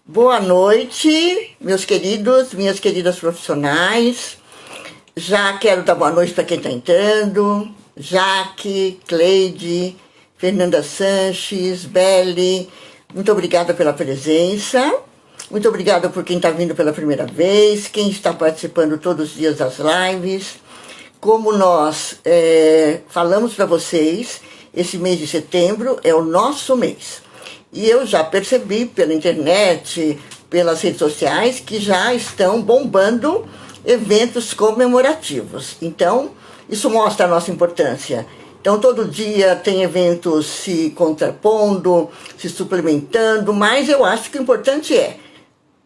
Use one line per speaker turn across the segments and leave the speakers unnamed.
Boa noite, meus queridos, minhas queridas profissionais. Já quero dar boa noite para quem está entrando. Jaque, Cleide, Fernanda Sanches, Belle. Muito obrigada pela presença. Muito obrigada por quem está vindo pela primeira vez, quem está participando todos os dias das lives. Como nós falamos para vocês, esse mês de setembro é o nosso mês. E eu já percebi pela internet, pelas redes sociais, que já estão bombando eventos comemorativos. Então, isso mostra a nossa importância. Então, todo dia tem eventos se contrapondo, se suplementando, mas eu acho que o importante é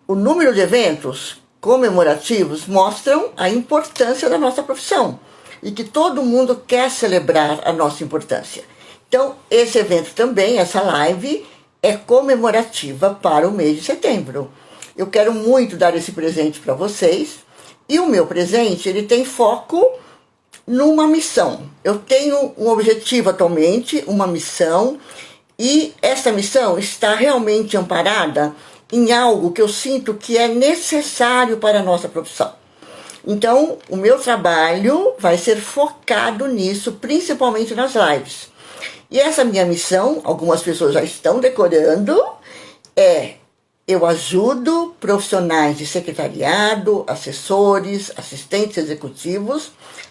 o número de eventos comemorativos mostram a importância da nossa profissão e que todo mundo quer celebrar a nossa importância. Então, esse evento também, essa live, é comemorativa para o mês de setembro. Eu quero muito dar esse presente para vocês e o meu presente ele tem foco numa missão. Eu tenho um objetivo atualmente, uma missão, e essa missão está realmente amparada em algo que eu sinto que é necessário para a nossa profissão. Então, o meu trabalho vai ser focado nisso, principalmente nas lives. E essa minha missão, algumas pessoas já estão decorando, eu ajudo profissionais de secretariado, assessores, assistentes executivos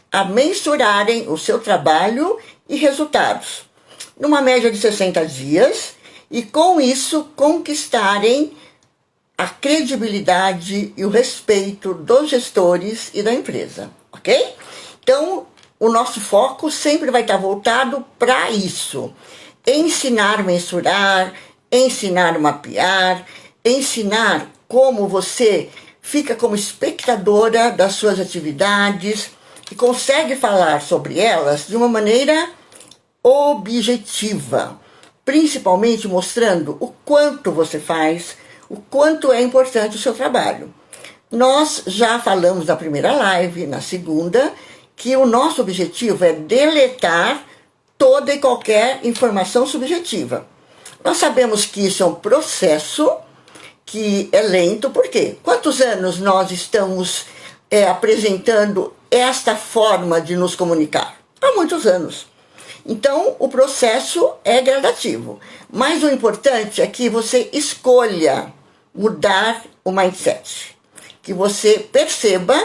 a mensurarem o seu trabalho e resultados, numa média de 60 dias, e com isso conquistarem a credibilidade e o respeito dos gestores e da empresa, ok? Então, o nosso foco sempre vai estar voltado para isso. Ensinar a mensurar, ensinar a mapear, ensinar como você fica como espectadora das suas atividades e consegue falar sobre elas de uma maneira objetiva, principalmente mostrando o quanto você faz, o quanto é importante o seu trabalho. Nós já falamos na primeira live, na segunda, que o nosso objetivo é deletar toda e qualquer informação subjetiva. Nós sabemos que isso é um processo que é lento, por quê? Quantos anos nós estamos apresentando esta forma de nos comunicar? Há muitos anos. Então, o processo é gradativo. Mas o importante é que você escolha mudar o mindset. Que você perceba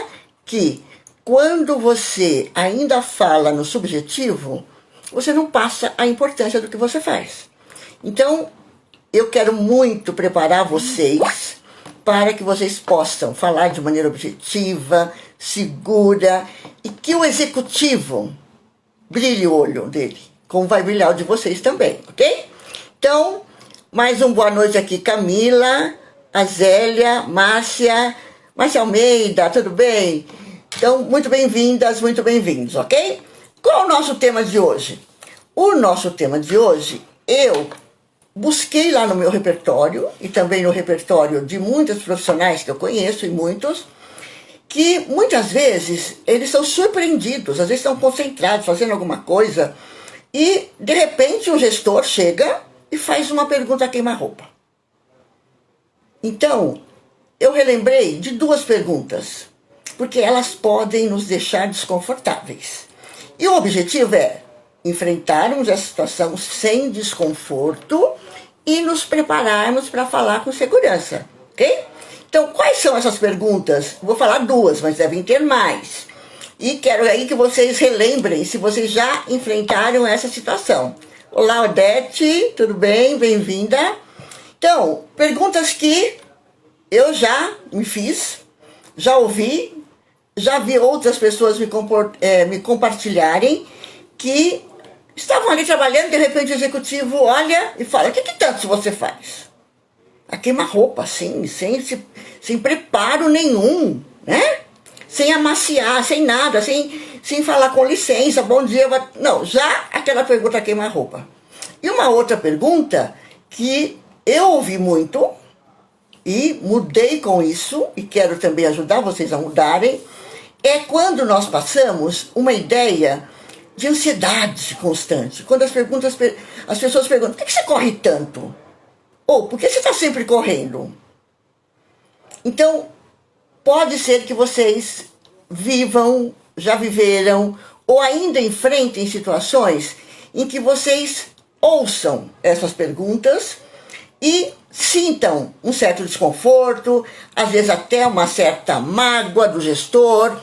que quando você ainda fala no subjetivo, você não passa a importância do que você faz. Então, eu quero muito preparar vocês para que vocês possam falar de maneira objetiva, segura, e que o executivo brilhe o olho dele, como vai brilhar o de vocês também, ok? Então, mais um boa noite aqui, Camila, Azélia, Márcia Almeida, tudo bem? Então, muito bem-vindas, muito bem-vindos, ok? Qual é o nosso tema de hoje? O nosso tema de hoje, eu busquei lá no meu repertório, e também no repertório de muitos profissionais que eu conheço, e muitos, que muitas vezes eles são surpreendidos, às vezes estão concentrados, fazendo alguma coisa, e de repente um gestor chega e faz uma pergunta queima-roupa. Então, eu relembrei de duas perguntas, porque elas podem nos deixar desconfortáveis. E o objetivo é enfrentarmos essa situação sem desconforto e nos prepararmos para falar com segurança, ok? Então, quais são essas perguntas? Vou falar duas, mas devem ter mais. E quero aí que vocês relembrem se vocês já enfrentaram essa situação. Olá, Odete, tudo bem? Bem-vinda. Então, perguntas que eu já me fiz, já ouvi, já vi outras pessoas me compartilharem que estavam ali trabalhando, de repente o executivo olha e fala: o que tanto você faz? A queima-roupa, assim, sem preparo nenhum, né? Sem amaciar, sem nada, sem falar com licença, bom dia. Não, já aquela pergunta queima-roupa. E uma outra pergunta que eu ouvi muito e mudei com isso, e quero também ajudar vocês a mudarem, é quando nós passamos uma ideia de ansiedade constante. Quando as pessoas perguntam: por que você corre tanto? Ou por que você está sempre correndo? Então, pode ser que vocês vivam, já viveram, ou ainda enfrentem situações em que vocês ouçam essas perguntas e sintam um certo desconforto, às vezes até uma certa mágoa do gestor,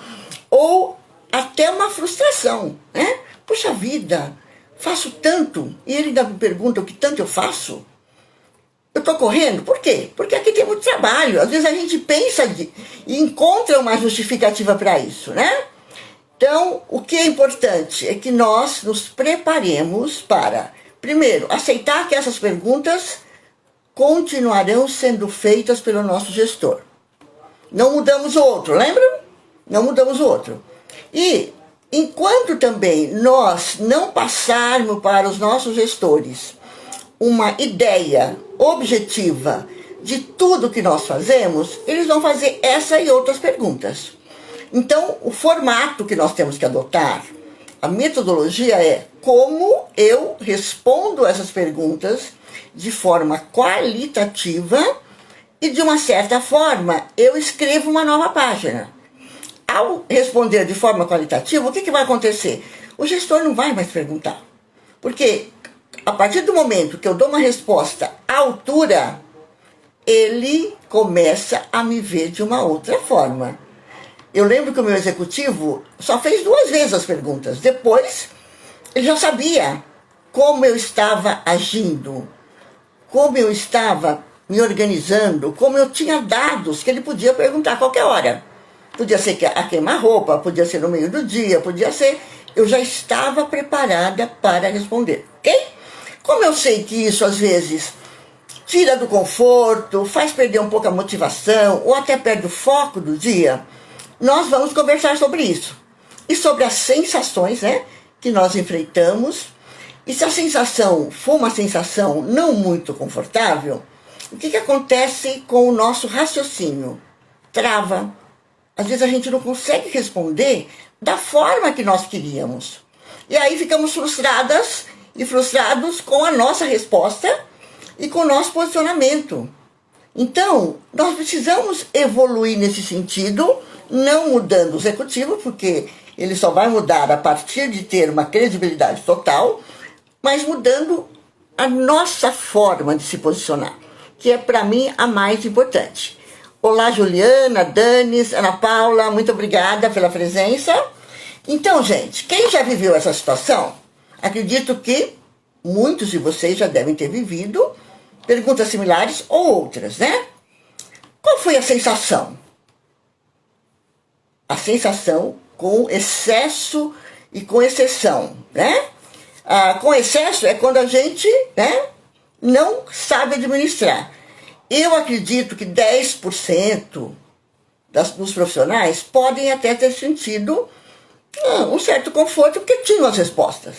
ou até uma frustração, né? Puxa vida, faço tanto, e ele ainda me pergunta o que tanto eu faço. Eu estou correndo, por quê? Porque aqui tem muito trabalho. Às vezes a gente pensa e encontra uma justificativa para isso, né? Então, o que é importante é que nós nos preparemos para, primeiro, aceitar que essas perguntas continuarão sendo feitas pelo nosso gestor. Não mudamos o outro, lembram? Não mudamos o outro. E, enquanto também nós não passarmos para os nossos gestores uma ideia objetiva de tudo que nós fazemos, eles vão fazer essa e outras perguntas. Então, o formato que nós temos que adotar, a metodologia é como eu respondo essas perguntas de forma qualitativa e, de uma certa forma, eu escrevo uma nova página. Ao responder de forma qualitativa, o que vai acontecer? O gestor não vai mais perguntar. Porque, a partir do momento que eu dou uma resposta à altura, ele começa a me ver de uma outra forma. Eu lembro que o meu executivo só fez 2 vezes as perguntas. Depois, ele já sabia como eu estava agindo, como eu estava me organizando, como eu tinha dados que ele podia perguntar a qualquer hora. Podia ser a queima-roupa, podia ser no meio do dia, podia ser... Eu já estava preparada para responder, ok? Como eu sei que isso, às vezes, tira do conforto, faz perder um pouco a motivação, ou até perde o foco do dia, nós vamos conversar sobre isso. E sobre as sensações, né, que nós enfrentamos. E se a sensação for uma sensação não muito confortável, o que acontece com o nosso raciocínio? Trava. Às vezes a gente não consegue responder da forma que nós queríamos. E aí ficamos frustradas e frustrados com a nossa resposta e com o nosso posicionamento. Então, nós precisamos evoluir nesse sentido, não mudando o executivo, porque ele só vai mudar a partir de ter uma credibilidade total, mas mudando a nossa forma de se posicionar, que é, para mim, a mais importante. Olá, Juliana, Danis, Ana Paula, muito obrigada pela presença. Então, gente, quem já viveu essa situação, acredito que muitos de vocês já devem ter vivido perguntas similares ou outras, né? Qual foi a sensação? A sensação com excesso e com exceção, né? Com excesso é quando a gente, né, não sabe administrar. Eu acredito que 10% dos profissionais podem até ter sentido um certo conforto porque tinham as respostas.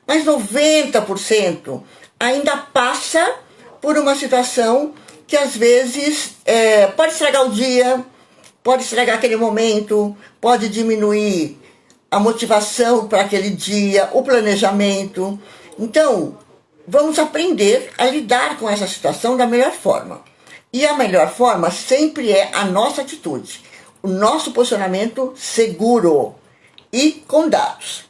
Mas 90% ainda passa por uma situação que às vezes pode estragar o dia, pode estragar aquele momento, pode diminuir a motivação para aquele dia, o planejamento. Então, vamos aprender a lidar com essa situação da melhor forma. E a melhor forma sempre é a nossa atitude, o nosso posicionamento seguro e com dados.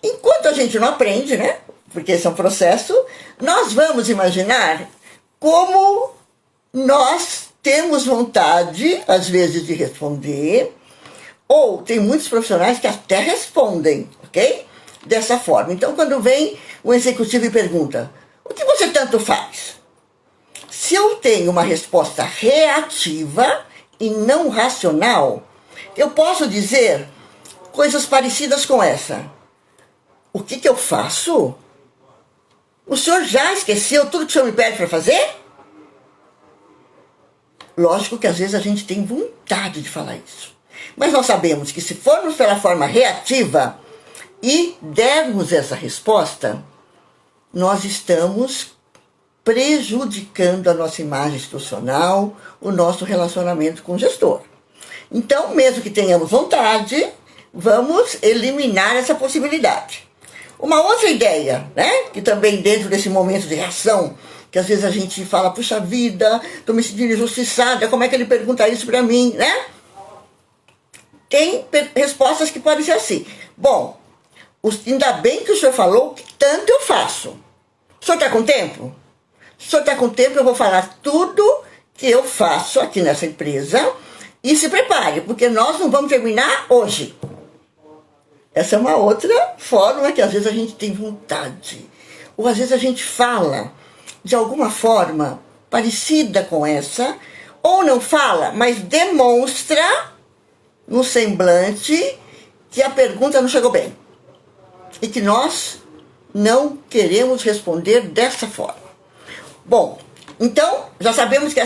Enquanto a gente não aprende, né? Porque esse é um processo, nós vamos imaginar como nós temos vontade, às vezes, de responder, ou tem muitos profissionais que até respondem, ok? Dessa forma. Então, quando vem o executivo e pergunta, o que você tanto faz? Se eu tenho uma resposta reativa e não racional, eu posso dizer coisas parecidas com essa. O que eu faço? O senhor já esqueceu tudo que o senhor me pede para fazer? Lógico que às vezes a gente tem vontade de falar isso. Mas nós sabemos que se formos pela forma reativa e dermos essa resposta, nós estamos prejudicando a nossa imagem institucional, o nosso relacionamento com o gestor. Então, mesmo que tenhamos vontade, vamos eliminar essa possibilidade. Uma outra ideia, né, que também dentro desse momento de reação que às vezes a gente fala, puxa vida, estou me sentindo injustiçada, como é que ele pergunta isso para mim, né? Tem respostas que podem ser assim. Bom, ainda bem que o senhor falou que tanto eu faço. O senhor está com tempo? Se o senhor está com tempo, eu vou falar tudo que eu faço aqui nessa empresa e se prepare, porque nós não vamos terminar hoje. Essa é uma outra forma que às vezes a gente tem vontade. Ou às vezes a gente fala de alguma forma parecida com essa, ou não fala, mas demonstra no semblante que a pergunta não chegou bem. E que nós não queremos responder dessa forma. Bom, então já sabemos que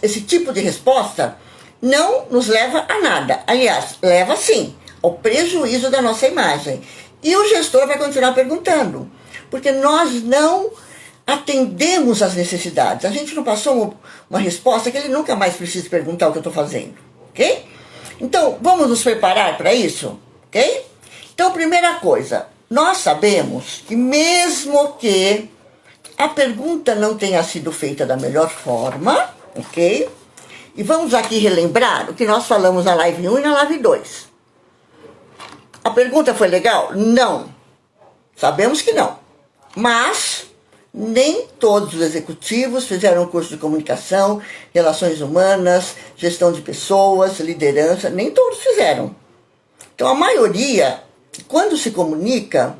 esse tipo de resposta não nos leva a nada. Aliás, leva sim ao prejuízo da nossa imagem. E o gestor vai continuar perguntando, porque nós não atendemos às necessidades. A gente não passou uma resposta que ele nunca mais precisa perguntar o que eu estou fazendo, ok? Então, vamos nos preparar para isso, ok? Então, primeira coisa, nós sabemos que mesmo que a pergunta não tenha sido feita da melhor forma, ok? E vamos aqui relembrar o que nós falamos na live 1 e na live 2. A pergunta foi legal? Não. Sabemos que não. Mas nem todos os executivos fizeram curso de comunicação, relações humanas, gestão de pessoas, liderança, nem todos fizeram. Então a maioria, quando se comunica,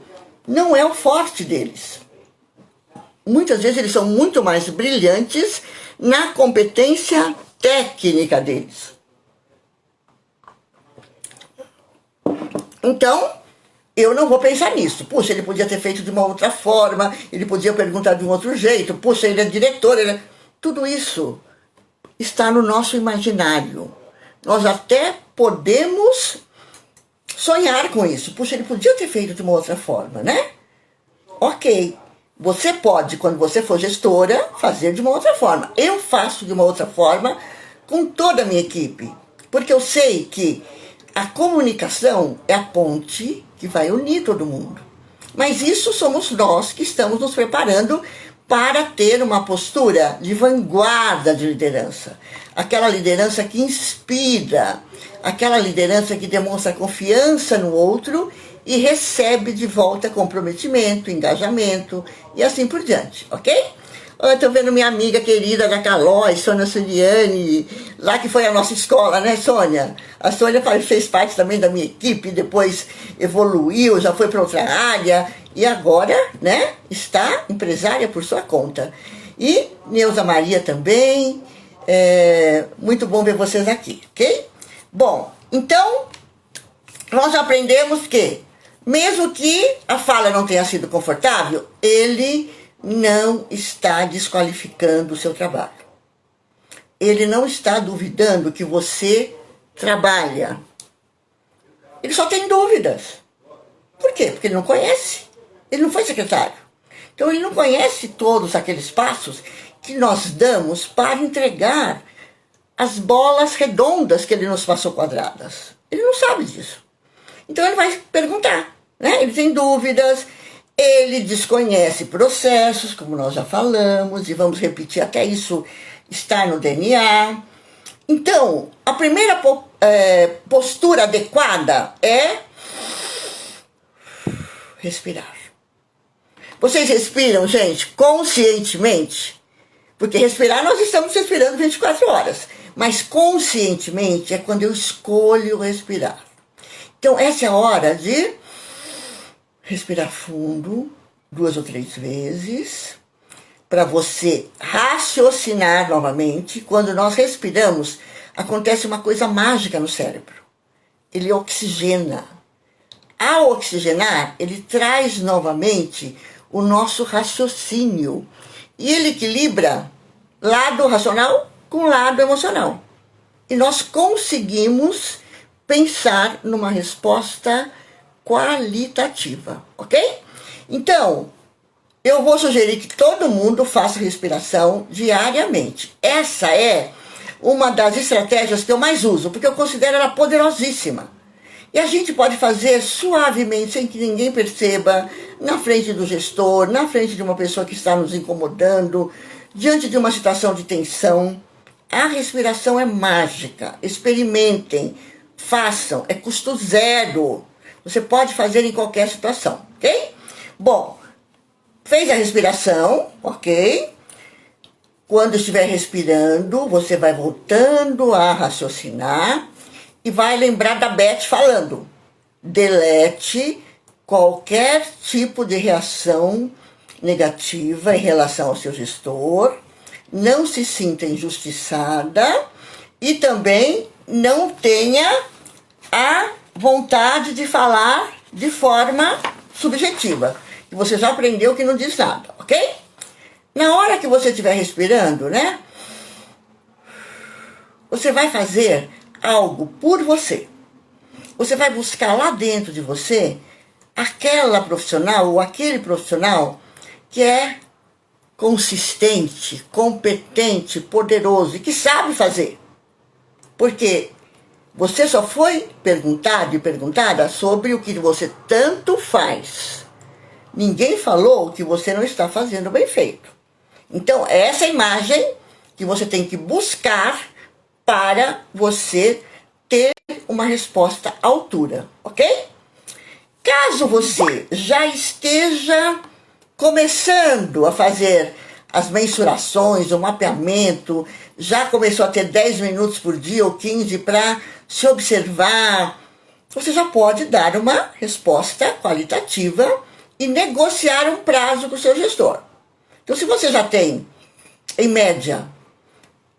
não é o forte deles. Muitas vezes eles são muito mais brilhantes na competência técnica deles. Então, eu não vou pensar nisso. Puxa, ele podia ter feito de uma outra forma, ele podia perguntar de um outro jeito, puxa, ele é diretor, Tudo isso está no nosso imaginário. Nós até podemos sonhar com isso. Puxa, ele podia ter feito de uma outra forma, né? Ok. Você pode, quando você for gestora, fazer de uma outra forma. Eu faço de uma outra forma com toda a minha equipe. Porque eu sei que a comunicação é a ponte que vai unir todo mundo. Mas isso somos nós que estamos nos preparando para ter uma postura de vanguarda de liderança. Aquela liderança que inspira, aquela liderança que demonstra confiança no outro e recebe de volta comprometimento, engajamento e assim por diante, ok? Eu estou vendo minha amiga querida da Calói, Sônia Suriani, lá que foi a nossa escola, né, Sônia? A Sônia fez parte também da minha equipe, depois evoluiu, já foi para outra área e agora, né, está empresária por sua conta. E Neuza Maria também, muito bom ver vocês aqui, ok? Bom, então, nós aprendemos que, mesmo que a fala não tenha sido confortável, ele não está desqualificando o seu trabalho. Ele não está duvidando que você trabalha. Ele só tem dúvidas. Por quê? Porque ele não conhece. Ele não foi secretário. Então ele não conhece todos aqueles passos que nós damos para entregar as bolas redondas que ele nos passou quadradas. Ele não sabe disso. Então ele vai perguntar, né? Ele tem dúvidas, ele desconhece processos, como nós já falamos, e vamos repetir até isso estar no DNA. Então, a primeira postura adequada é respirar. Vocês respiram, gente, conscientemente? Porque respirar, nós estamos respirando 24 horas. Mas conscientemente é quando eu escolho respirar. Então, essa é a hora de respirar fundo, 2 ou 3 vezes, para você raciocinar novamente. Quando nós respiramos, acontece uma coisa mágica no cérebro. Ele oxigena. Ao oxigenar, ele traz novamente o nosso raciocínio. E ele equilibra lado racional com lado emocional. E nós conseguimos pensar numa resposta qualitativa, ok? Então, eu vou sugerir que todo mundo faça respiração diariamente. Essa é uma das estratégias que eu mais uso, porque eu considero ela poderosíssima. E a gente pode fazer suavemente, sem que ninguém perceba, na frente do gestor, na frente de uma pessoa que está nos incomodando, diante de uma situação de tensão. A respiração é mágica. Experimentem, façam, é custo zero. Você pode fazer em qualquer situação, ok? Bom, fez a respiração, ok? Quando estiver respirando, você vai voltando a raciocinar e vai lembrar da Beth falando: delete qualquer tipo de reação negativa em relação ao seu gestor, não se sinta injustiçada e também não tenha a vontade de falar de forma subjetiva. E você já aprendeu que não diz nada, ok? Na hora que você estiver respirando, né? Você vai fazer algo por você. Você vai buscar lá dentro de você aquela profissional ou aquele profissional que é consistente, competente, poderoso e que sabe fazer. Porque você só foi perguntado e perguntada sobre o que você tanto faz. Ninguém falou que você não está fazendo bem feito. Então, essa imagem que você tem que buscar para você ter uma resposta à altura, ok? Caso você já esteja começando a fazer as mensurações, o mapeamento, já começou a ter 10 minutos por dia ou 15 para se observar, você já pode dar uma resposta qualitativa e negociar um prazo com o seu gestor. Então, se você já tem, em média,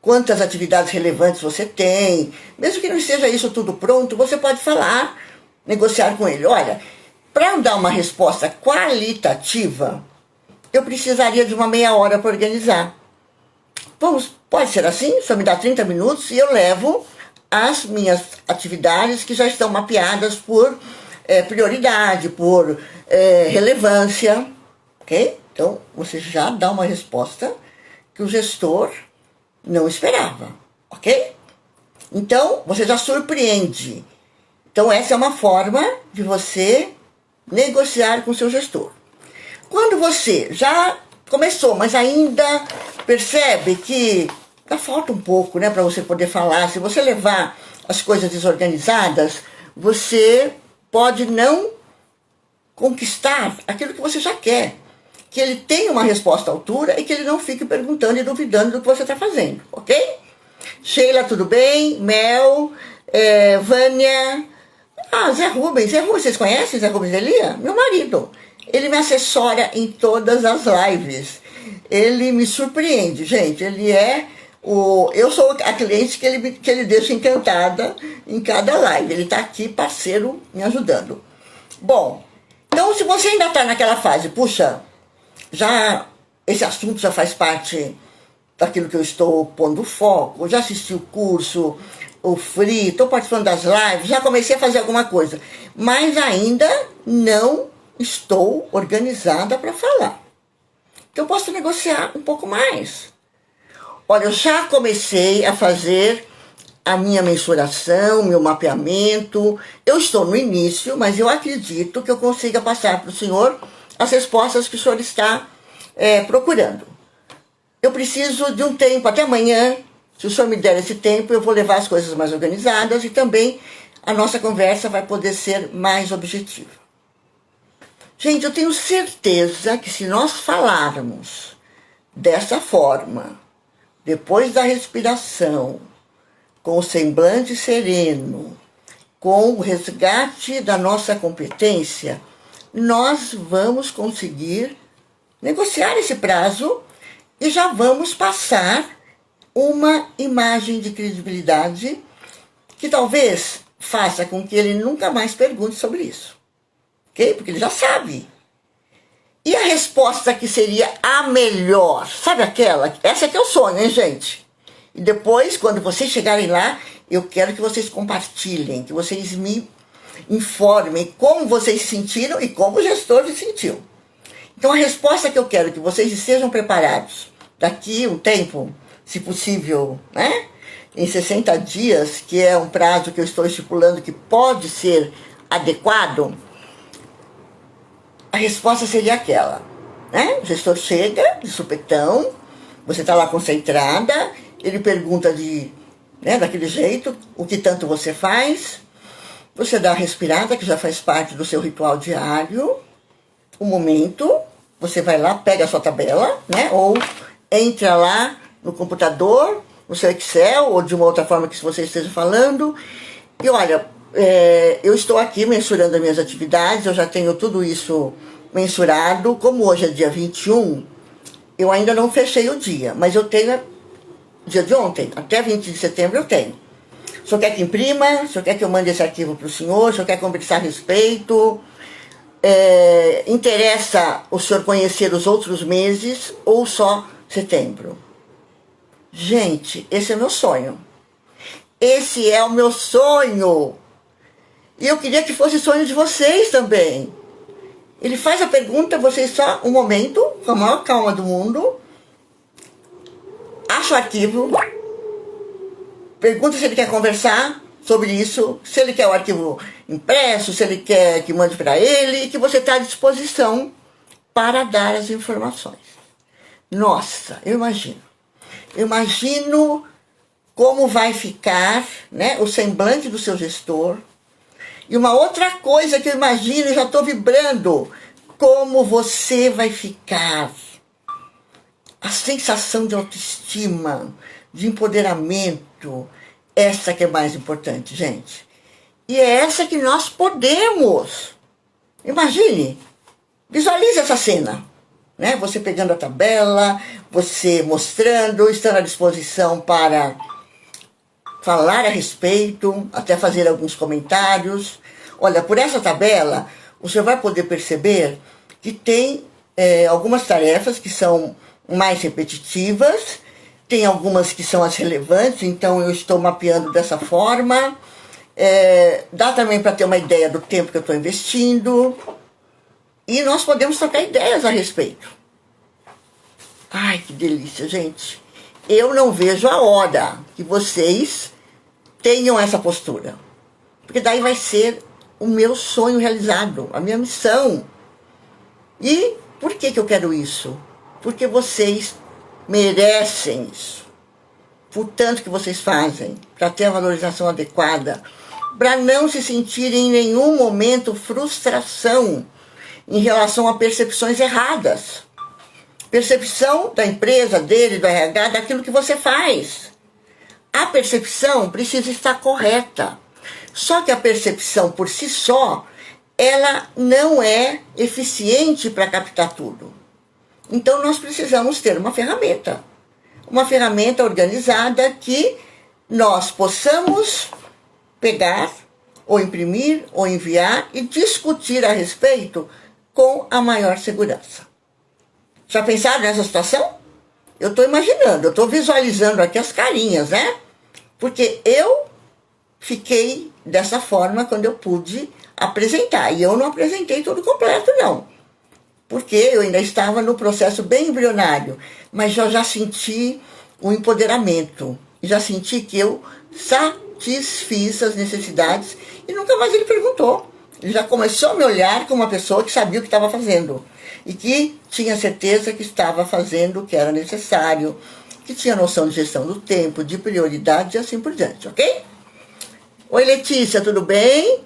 quantas atividades relevantes você tem, mesmo que não esteja isso tudo pronto, você pode falar, negociar com ele. Olha, para dar uma resposta qualitativa, eu precisaria de uma meia hora para organizar. Pode ser assim? Só me dá 30 minutos e eu levo as minhas atividades que já estão mapeadas por prioridade, por relevância, ok? Então, você já dá uma resposta que o gestor não esperava, ok? Então, você já surpreende. Então, essa é uma forma de você negociar com o seu gestor. Quando você já começou, mas ainda percebe que falta um pouco, né, para você poder falar, se você levar as coisas desorganizadas, você pode não conquistar aquilo que você já quer. Que ele tenha uma resposta à altura e que ele não fique perguntando e duvidando do que você está fazendo, ok? Sheila, tudo bem? Mel, Vânia, Zé Rubens, vocês conhecem Zé Rubens Elia? Meu marido. Ele me assessora em todas as lives. Ele me surpreende, gente. Ele é eu sou a cliente que ele deixa encantada em cada live. Ele está aqui, parceiro, me ajudando. Bom, então se você ainda está naquela fase, puxa, esse assunto já faz parte daquilo que eu estou pondo foco, já assisti o curso, o free, estou participando das lives, já comecei a fazer alguma coisa, mas ainda não estou organizada para falar. Então eu posso negociar um pouco mais. Olha, eu já comecei a fazer a minha mensuração, meu mapeamento. Eu estou no início, mas eu acredito que eu consiga passar para o senhor as respostas que o senhor está procurando. Eu preciso de um tempo, até amanhã. Se o senhor me der esse tempo, eu vou levar as coisas mais organizadas e também a nossa conversa vai poder ser mais objetiva. Gente, eu tenho certeza que se nós falarmos dessa forma, depois da respiração, com o semblante sereno, com o resgate da nossa competência, nós vamos conseguir negociar esse prazo e já vamos passar uma imagem de credibilidade que talvez faça com que ele nunca mais pergunte sobre isso. Ok? Porque ele já sabe. E a resposta que seria a melhor? Sabe aquela? Essa aqui é o sonho, hein, gente? E depois, quando vocês chegarem lá, eu quero que vocês compartilhem, que vocês me informem como vocês se sentiram e como o gestor se sentiu. Então, a resposta que eu quero que vocês estejam preparados daqui um tempo, se possível, né? em 60 dias, que é um prazo que eu estou estipulando que pode ser adequado, a resposta seria aquela, né? O gestor chega de supetão, você está lá concentrada, ele pergunta daquele jeito, o que tanto você faz, você dá a respirada, que já faz parte do seu ritual diário, um momento, você vai lá, pega a sua tabela, né? Ou entra lá no computador, no seu Excel, ou de uma outra forma que você esteja falando, e olha, eu estou aqui mensurando as minhas atividades, eu já tenho tudo isso mensurado, como hoje é dia 21, eu ainda não fechei o dia, mas eu tenho dia de ontem, até 20 de setembro eu tenho. O senhor quer que imprima? O senhor quer que eu mande esse arquivo para o senhor? O senhor quer conversar a respeito? Interessa o senhor conhecer os outros meses ou só setembro? Gente, esse é meu sonho. Esse é o meu sonho. E eu queria que fosse sonho de vocês também. Ele faz a pergunta, vocês só um momento, com a maior calma do mundo, acha o arquivo, pergunta se ele quer conversar sobre isso, se ele quer o arquivo impresso, se ele quer que mande para ele, e que você está à disposição para dar as informações. Nossa, eu imagino como vai ficar, né, o semblante do seu gestor. E uma outra coisa que eu imagino, já estou vibrando, como você vai ficar. A sensação de autoestima, de empoderamento, essa que é mais importante, gente. E é essa que nós podemos. Imagine, visualize essa cena, né? Você pegando a tabela, você mostrando, estando à disposição para falar a respeito, até fazer alguns comentários. Olha, por essa tabela, você vai poder perceber que tem algumas tarefas que são mais repetitivas, tem algumas que são as relevantes, então eu estou mapeando dessa forma. Dá também para ter uma ideia do tempo que eu estou investindo. E nós podemos trocar ideias a respeito. Ai, que delícia, gente. Eu não vejo a hora que vocês tenham essa postura. Porque daí vai ser o meu sonho realizado, a minha missão. E por que eu quero isso? Porque vocês merecem isso. Por tanto que vocês fazem, para ter a valorização adequada, para não se sentirem em nenhum momento frustração em relação a percepções erradas. Percepção da empresa, dele, do RH, daquilo que você faz. A percepção precisa estar correta. Só que a percepção por si só, ela não é eficiente para captar tudo. Então nós precisamos ter uma ferramenta organizada que nós possamos pegar, ou imprimir, ou enviar e discutir a respeito com a maior segurança. Já pensaram nessa situação? Eu estou imaginando, eu estou visualizando aqui as carinhas, né? Porque eu fiquei dessa forma quando eu pude apresentar. E eu não apresentei tudo completo, não. Porque eu ainda estava no processo bem embrionário. Mas eu já senti o empoderamento. Já senti que eu satisfiz as necessidades. E nunca mais ele perguntou. Ele já começou a me olhar como uma pessoa que sabia o que estava fazendo. E que tinha certeza que estava fazendo o que era necessário. Que tinha noção de gestão do tempo, de prioridade e assim por diante, ok? Oi, Letícia, tudo bem?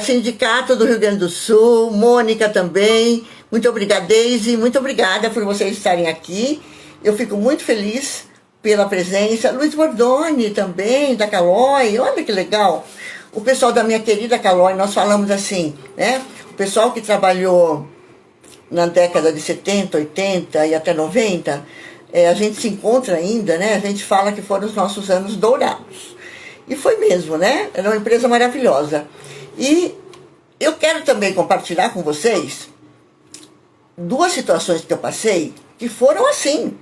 Sindicato do Rio Grande do Sul, Mônica também. Muito obrigada, Deise, muito obrigada por vocês estarem aqui. Eu fico muito feliz pela presença. Luiz Bordoni também, da Calói, olha que legal. O pessoal da minha querida Calói, nós falamos assim, né? O pessoal que trabalhou na década de 70, 80 e até 90, a gente se encontra ainda, né? A gente fala que foram os nossos anos dourados. E foi mesmo, né? Era uma empresa maravilhosa. E eu quero também compartilhar com vocês duas situações que eu passei que foram assim,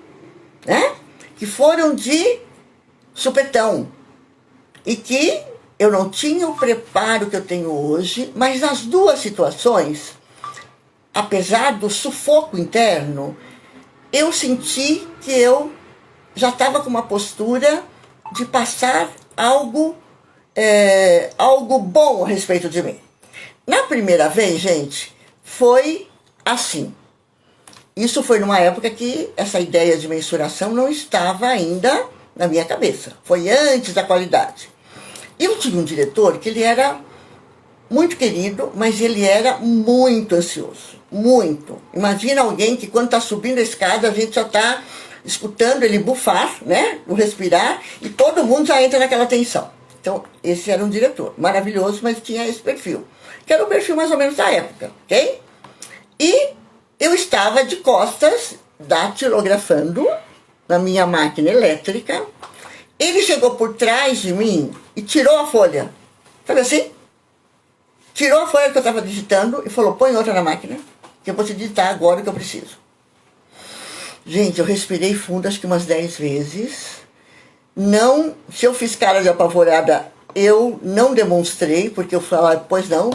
né? Que foram de supetão. E que eu não tinha o preparo que eu tenho hoje, mas nas duas situações, apesar do sufoco interno, eu senti que eu já estava com uma postura de passar algo, algo bom a respeito de mim. Na primeira vez, gente, foi assim. Isso foi numa época que essa ideia de mensuração não estava ainda na minha cabeça. Foi antes da qualidade. Eu tive um diretor que ele era muito querido, mas ele era muito ansioso. Muito. Imagina alguém que quando está subindo a escada, a gente já está escutando ele bufar, né? O respirar, e todo mundo já entra naquela tensão. Então, esse era um diretor maravilhoso, mas tinha esse perfil. Que era o perfil mais ou menos da época, ok? E eu estava de costas, datilografando na minha máquina elétrica. Ele chegou por trás de mim e tirou a folha. Sabe assim? Tirou a folha que eu estava digitando e falou, põe outra na máquina, que eu vou te digitar agora o que eu preciso. Gente, eu respirei fundo acho que umas 10 vezes. Não, se eu fiz cara de apavorada, eu não demonstrei, porque eu falava, pois não.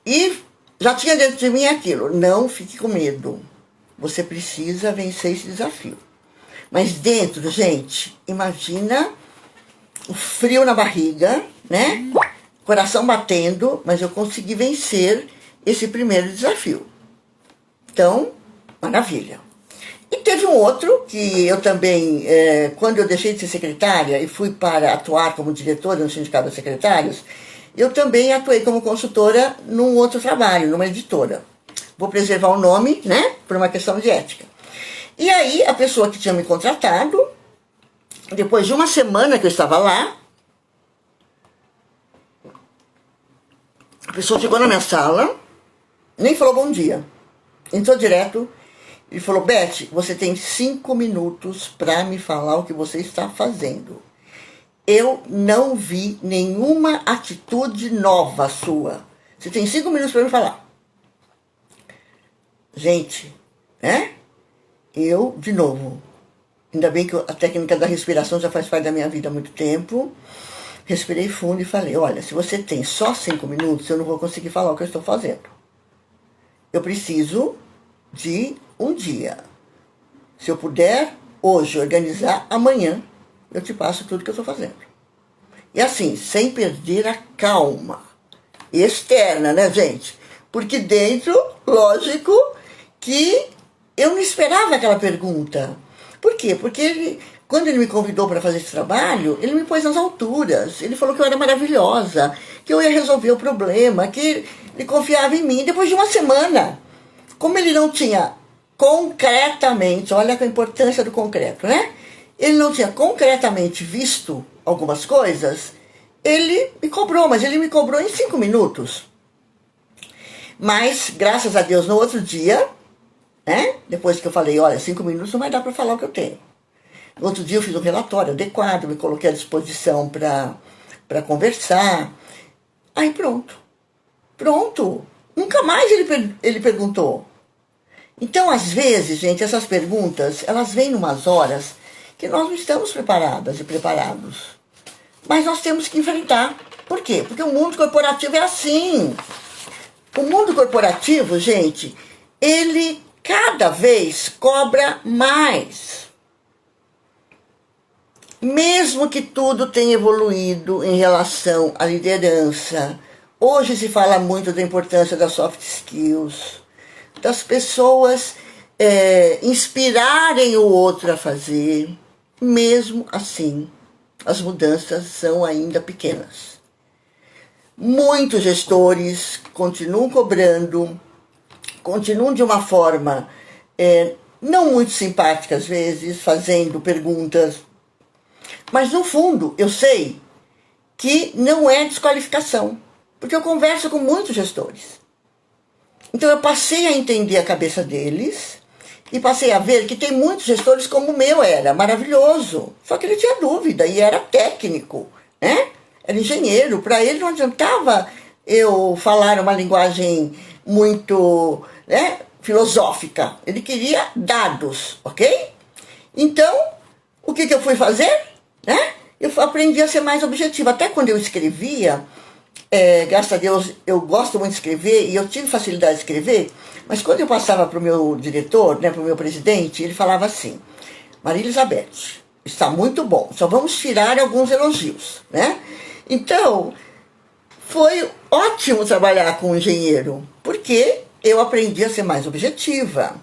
E já tinha dentro de mim aquilo, não fique com medo. Você precisa vencer esse desafio. Mas dentro, gente, imagina o frio na barriga, né? Coração batendo, mas eu consegui vencer esse primeiro desafio. Então, maravilha. E teve um outro que eu também, quando eu deixei de ser secretária e fui para atuar como diretora no Sindicato dos Secretários, eu também atuei como consultora num outro trabalho, numa editora. Vou preservar o nome, né, por uma questão de ética. E aí, a pessoa que tinha me contratado, depois de uma semana que eu estava lá, a pessoa chegou na minha sala, nem falou bom dia. Entrou direto e falou, Beth, você tem 5 minutos para me falar o que você está fazendo. Eu não vi nenhuma atitude nova sua. Você tem 5 minutos para me falar. Gente, né? Eu, de novo, ainda bem que a técnica da respiração já faz parte da minha vida há muito tempo. Respirei fundo e falei, olha, se você tem só 5 minutos, eu não vou conseguir falar o que eu estou fazendo. Eu preciso de um dia. Se eu puder, hoje, organizar, amanhã, eu te passo tudo que eu estou fazendo. E assim, sem perder a calma externa, né, gente? Porque dentro, lógico, que eu não esperava aquela pergunta. Por quê? Porque quando ele me convidou para fazer esse trabalho, ele me pôs nas alturas. Ele falou que eu era maravilhosa, que eu ia resolver o problema, que ele confiava em mim. Depois de uma semana, como ele não tinha concretamente, olha a importância do concreto, né? Ele não tinha concretamente visto algumas coisas, ele me cobrou, mas ele me cobrou em 5 minutos. Mas, graças a Deus, no outro dia, né? Depois que eu falei, olha, 5 minutos não vai dar para falar o que eu tenho. No outro dia eu fiz um relatório adequado, me coloquei à disposição para conversar. Aí pronto. Pronto. Nunca mais ele perguntou. Então, às vezes, gente, essas perguntas, elas vêm em umas horas que nós não estamos preparadas e preparados. Mas nós temos que enfrentar. Por quê? Porque o mundo corporativo é assim. O mundo corporativo, gente, ele cada vez cobra mais. Mesmo que tudo tenha evoluído em relação à liderança, hoje se fala muito da importância das soft skills, das pessoas inspirarem o outro a fazer. Mesmo assim, as mudanças são ainda pequenas. Muitos gestores continuam cobrando, continuam de uma forma não muito simpática às vezes, fazendo perguntas. Mas no fundo, eu sei que não é desqualificação, porque eu converso com muitos gestores. Então eu passei a entender a cabeça deles e passei a ver que tem muitos gestores como o meu era, maravilhoso. Só que ele tinha dúvida e era técnico, né? Era engenheiro. Para ele não adiantava eu falar uma linguagem muito, né, filosófica. Ele queria dados, ok? Então, o que eu fui fazer? Né? Eu aprendi a ser mais objetiva. Até quando eu escrevia, graças a Deus, eu gosto muito de escrever e eu tive facilidade de escrever, mas quando eu passava para o meu diretor, né, para o meu presidente, ele falava assim, Maria Elizabeth, está muito bom. Só vamos tirar alguns elogios, né? Então, foi ótimo trabalhar com um engenheiro, porque eu aprendi a ser mais objetiva.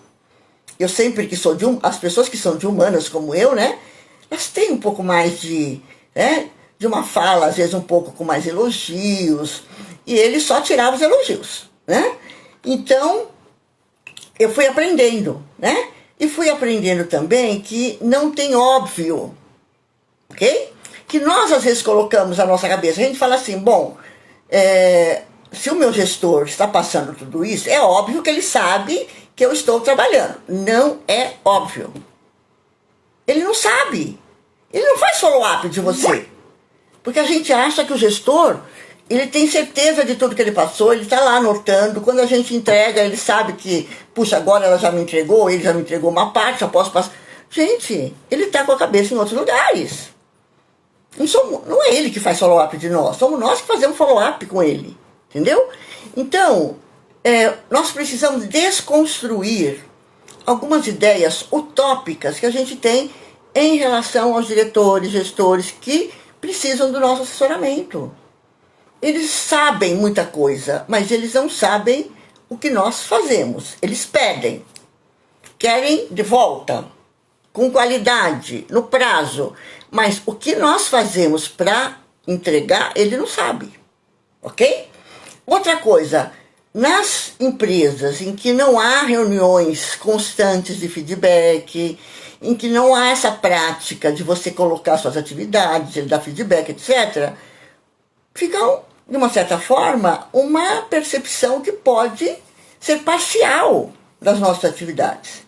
Eu sempre que sou as pessoas que são de humanas como eu, né? Elas têm um pouco mais de uma fala, às vezes um pouco com mais elogios, e ele só tirava os elogios, né? Então, eu fui aprendendo, né? E fui aprendendo também que não tem óbvio, ok? Que nós às vezes colocamos na nossa cabeça, a gente fala assim, bom, se o meu gestor está passando tudo isso, é óbvio que ele sabe que eu estou trabalhando. Não é óbvio. Ele não sabe. Ele não faz follow-up de você. Porque a gente acha que o gestor, ele tem certeza de tudo que ele passou, ele está lá anotando. Quando a gente entrega, ele sabe que, puxa, agora ela já me entregou, ele já me entregou uma parte, já posso passar. Gente, ele está com a cabeça em outros lugares. Não é ele que faz follow-up de nós, somos nós que fazemos follow-up com ele. Entendeu? Então, nós precisamos desconstruir algumas ideias utópicas que a gente tem em relação aos diretores, gestores que precisam do nosso assessoramento. Eles sabem muita coisa, mas eles não sabem o que nós fazemos. Eles pedem, querem de volta, com qualidade, no prazo, mas o que nós fazemos para entregar, ele não sabe, ok? Outra coisa, nas empresas em que não há reuniões constantes de feedback, em que não há essa prática de você colocar suas atividades, ele dá feedback, etc., fica, de uma certa forma, uma percepção que pode ser parcial das nossas atividades.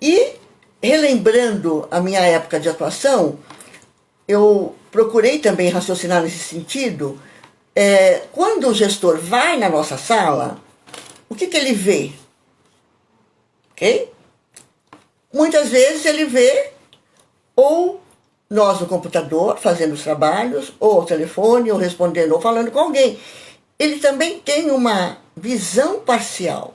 E, relembrando a minha época de atuação, eu procurei também raciocinar nesse sentido. Quando o gestor vai na nossa sala, o que ele vê? Ok? Muitas vezes ele vê ou nós no computador fazendo os trabalhos, ou ao telefone, ou respondendo, ou falando com alguém. Ele também tem uma visão parcial.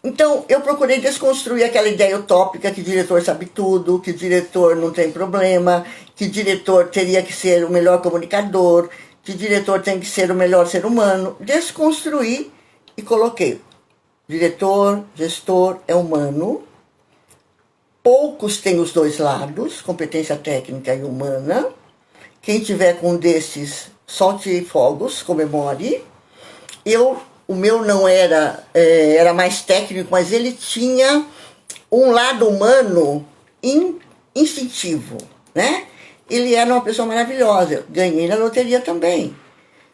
Então, eu procurei desconstruir aquela ideia utópica que o diretor sabe tudo, que o diretor não tem problema, que o diretor teria que ser o melhor comunicador, que o diretor tem que ser o melhor ser humano. Desconstruí e coloquei. Diretor, gestor é humano. Poucos têm os dois lados, competência técnica e humana. Quem tiver com um desses, solte fogos, comemore. O meu não era mais técnico, mas ele tinha um lado humano instintivo, né? Ele era uma pessoa maravilhosa, ganhei na loteria também.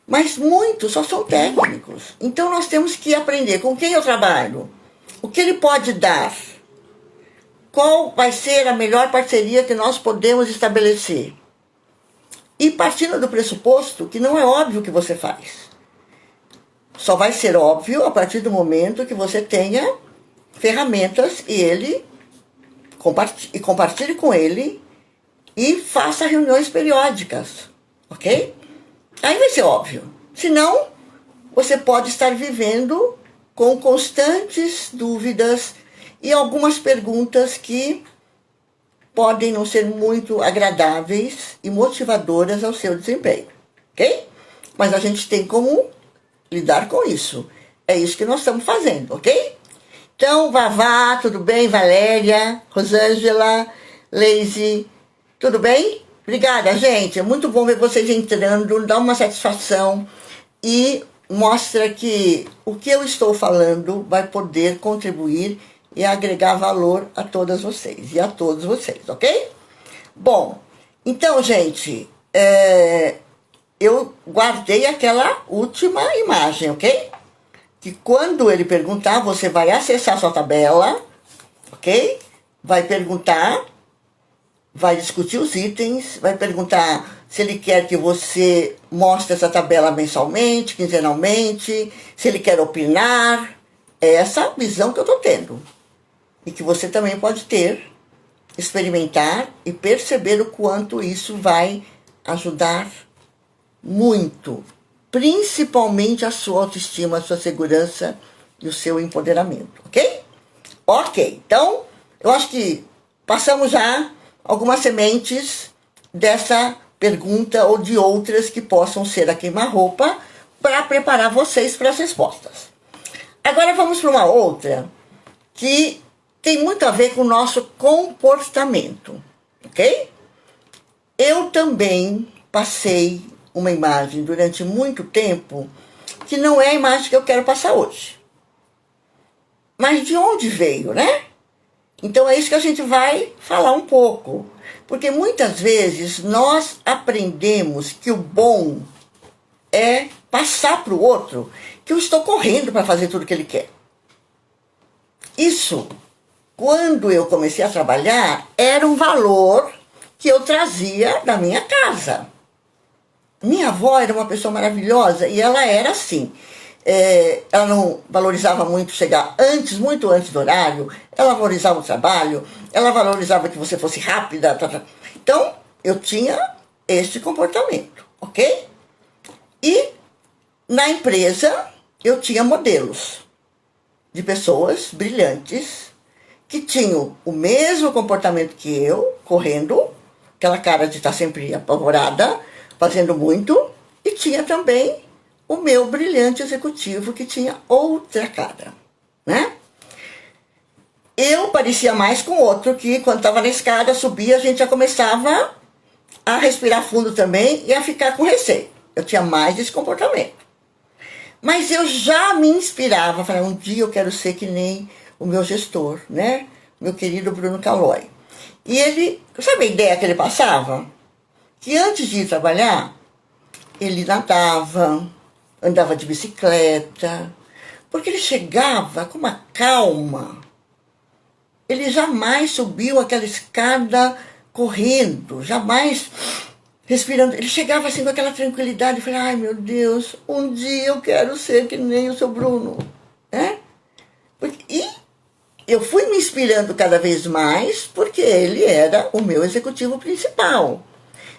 Mas muitos só são técnicos. Então nós temos que aprender com quem eu trabalho, o que ele pode dar, qual vai ser a melhor parceria que nós podemos estabelecer. E partindo do pressuposto que não é óbvio o que você faz. Só vai ser óbvio a partir do momento que você tenha ferramentas e compartilhe com ele e faça reuniões periódicas, ok? Aí vai ser óbvio. Senão, você pode estar vivendo com constantes dúvidas e algumas perguntas que podem não ser muito agradáveis e motivadoras ao seu desempenho, ok? Mas a gente tem como lidar com isso. É isso que nós estamos fazendo, ok? Então, Vavá, tudo bem? Valéria, Rosângela, Leise, tudo bem? Obrigada, gente. É muito bom ver vocês entrando, dá uma satisfação e mostra que o que eu estou falando vai poder contribuir e agregar valor a todas vocês e a todos vocês, ok? Bom, então, gente, eu guardei aquela última imagem, ok? Que quando ele perguntar, você vai acessar sua tabela, ok? Vai perguntar, vai discutir os itens, vai perguntar se ele quer que você mostre essa tabela mensalmente, quinzenalmente, se ele quer opinar. É essa visão que eu estou tendo. E que você também pode ter, experimentar e perceber o quanto isso vai ajudar muito, principalmente a sua autoestima, a sua segurança e o seu empoderamento, ok? Ok, então, eu acho que passamos já algumas sementes dessa pergunta ou de outras que possam ser a queima-roupa para preparar vocês para as respostas. Agora vamos para uma outra que tem muito a ver com o nosso comportamento, ok? Eu também passei uma imagem durante muito tempo que não é a imagem que eu quero passar hoje. Mas de onde veio, né? Então é isso que a gente vai falar um pouco. Porque muitas vezes nós aprendemos que o bom é passar para o outro que eu estou correndo para fazer tudo que ele quer. Isso, quando eu comecei a trabalhar, era um valor que eu trazia da minha casa. Minha avó era uma pessoa maravilhosa e ela era assim. Ela não valorizava muito chegar antes, muito antes do horário, ela valorizava o trabalho, ela valorizava que você fosse rápida. Então, eu tinha este comportamento, ok? E na empresa, eu tinha modelos de pessoas brilhantes que tinham o mesmo comportamento que eu, correndo, aquela cara de estar sempre apavorada, fazendo muito, e tinha também o meu brilhante executivo que tinha outra cara, né? Eu parecia mais com outro que quando estava na escada, subia, a gente já começava a respirar fundo também e a ficar com receio. Eu tinha mais esse comportamento. Mas eu já me inspirava, falava, um dia eu quero ser que nem o meu gestor, né? Meu querido Bruno Calói. E ele, sabe a ideia que ele passava? Que antes de ir trabalhar, ele nadava, andava de bicicleta, porque ele chegava com uma calma. Ele jamais subiu aquela escada correndo, jamais respirando. Ele chegava assim com aquela tranquilidade e falava, ai meu Deus, um dia eu quero ser que nem o seu Bruno. Né? E eu fui me inspirando cada vez mais porque ele era o meu executivo principal.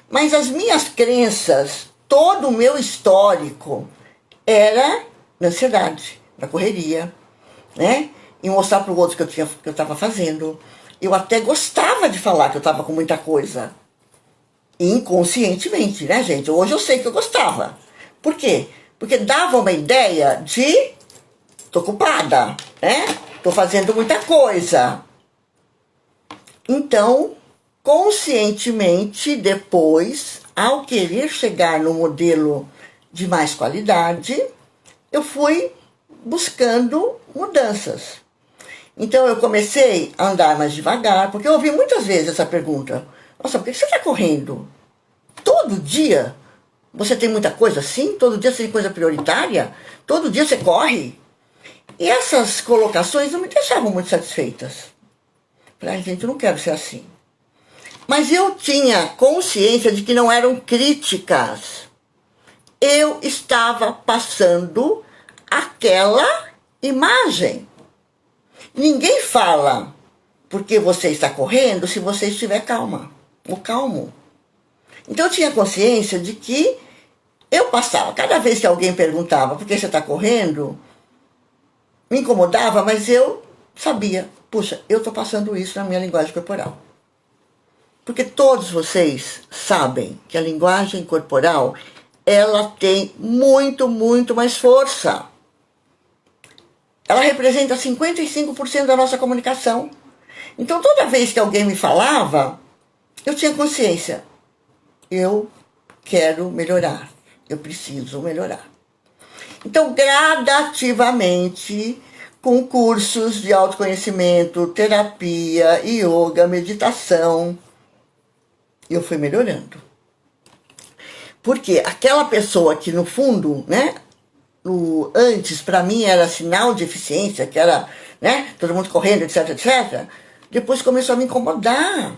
Mas as minhas crenças, todo o meu histórico era na ansiedade, na correria, né? E mostrar para o outro que eu estava fazendo. Eu até gostava de falar que eu estava com muita coisa. Inconscientemente, né, gente? Hoje eu sei que eu gostava. Por quê? Porque dava uma ideia de tô ocupada, né? Tô fazendo muita coisa. Então, conscientemente, depois, ao querer chegar no modelo de mais qualidade, eu fui buscando mudanças. Então eu comecei a andar mais devagar, porque eu ouvi muitas vezes essa pergunta. Nossa, por que você está correndo? Todo dia você tem muita coisa assim? Todo dia você tem coisa prioritária? Todo dia você corre? E essas colocações não me deixavam muito satisfeitas. Falei, gente, eu não quero ser assim. Mas eu tinha consciência de que não eram críticas. Eu estava passando aquela imagem. Ninguém fala porque você está correndo se você estiver calma ou calmo. Então eu tinha consciência de que eu passava. Cada vez que alguém perguntava por que você está correndo, me incomodava, mas eu sabia. Puxa, eu estou passando isso na minha linguagem corporal. Porque todos vocês sabem que a linguagem corporal, ela tem muito, muito mais força. Ela representa 55% da nossa comunicação. Então, toda vez que alguém me falava, eu tinha consciência. Eu quero melhorar. Eu preciso melhorar. Então, gradativamente, com cursos de autoconhecimento, terapia, yoga, meditação, eu fui melhorando. Porque aquela pessoa que, no fundo, né, antes, para mim, era sinal de eficiência, que era, né, todo mundo correndo, etc, etc. Depois começou a me incomodar.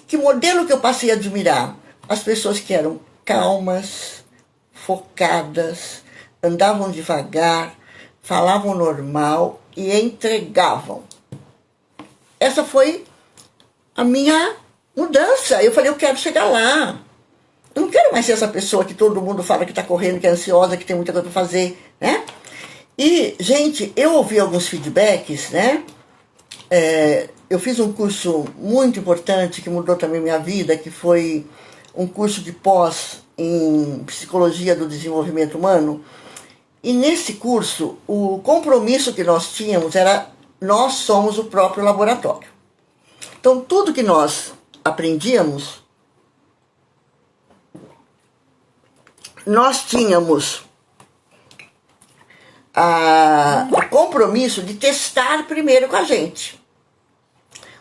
Que modelo que eu passei a admirar? As pessoas que eram calmas, focadas, andavam devagar, falavam normal e entregavam. Essa foi a minha mudança. Eu falei, eu quero chegar lá. Eu não quero mais ser essa pessoa que todo mundo fala que está correndo, que é ansiosa, que tem muita coisa para fazer, né? E, gente, eu ouvi alguns feedbacks, né? eu fiz um curso muito importante que mudou também minha vida, que foi um curso de pós em Psicologia do Desenvolvimento Humano. E nesse curso, o compromisso que nós tínhamos era: nós somos o próprio laboratório. Então, tudo que nós aprendíamos, nós tínhamos o compromisso de testar primeiro com a gente.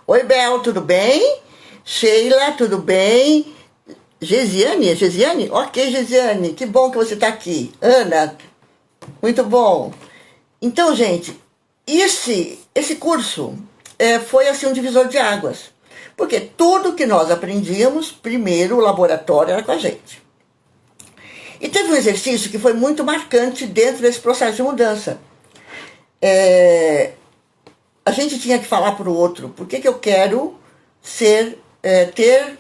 Oi, Bel, tudo bem? Sheila, tudo bem? Gesiane? Gesiane? Ok, Gesiane, que bom que você está aqui. Ana, muito bom. Então, gente, esse curso foi assim um divisor de águas. Porque tudo que nós aprendíamos, primeiro o laboratório era com a gente. E teve um exercício que foi muito marcante dentro desse processo de mudança. A gente tinha que falar para o outro por que eu quero ter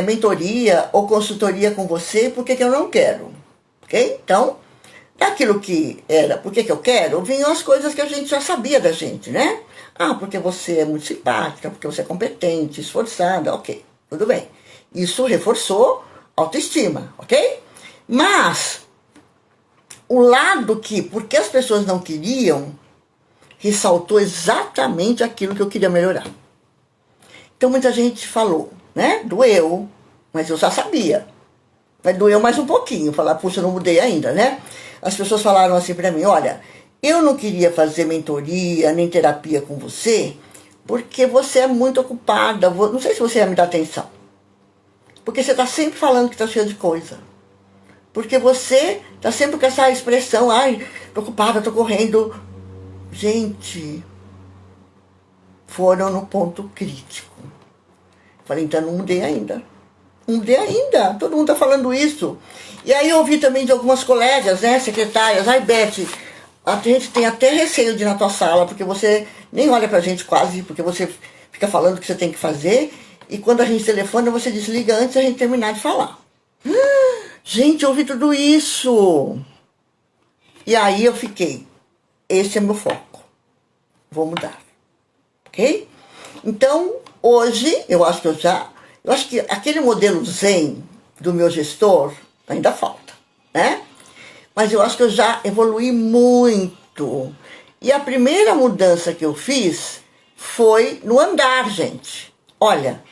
mentoria ou consultoria com você, por que eu não quero. Ok? Então, daquilo que era por que eu quero, vinham as coisas que a gente já sabia da gente, né? Ah, porque você é muito simpática, porque você é competente, esforçada, ok, tudo bem. Isso reforçou a autoestima, ok? Mas o lado que, porque as pessoas não queriam, ressaltou exatamente aquilo que eu queria melhorar. Então muita gente falou, né? Doeu, mas eu já sabia. Mas doeu mais um pouquinho, falar, puxa, eu não mudei ainda, né? As pessoas falaram assim pra mim: olha, eu não queria fazer mentoria nem terapia com você, porque você é muito ocupada, não sei se você ia me dar atenção. Porque você tá sempre falando que tá cheio de coisa. Porque você tá sempre com essa expressão: ai, tô ocupada, tô correndo. Gente, foram no ponto crítico. Falei, então não mudei ainda. Não mudei ainda, todo mundo tá falando isso. E aí eu ouvi também de algumas colegas, né, secretárias: ai, Beth, a gente tem até receio de ir na tua sala, porque você nem olha pra gente quase, porque você fica falando o que você tem que fazer, e quando a gente telefona, você desliga antes da gente terminar de falar. Gente, eu ouvi tudo isso. E aí eu fiquei, esse é meu foco, vou mudar, ok? Então, hoje, eu acho que aquele modelo zen do meu gestor ainda falta, né? Mas eu acho que eu já evolui muito. E a primeira mudança que eu fiz foi no andar, gente. Olha,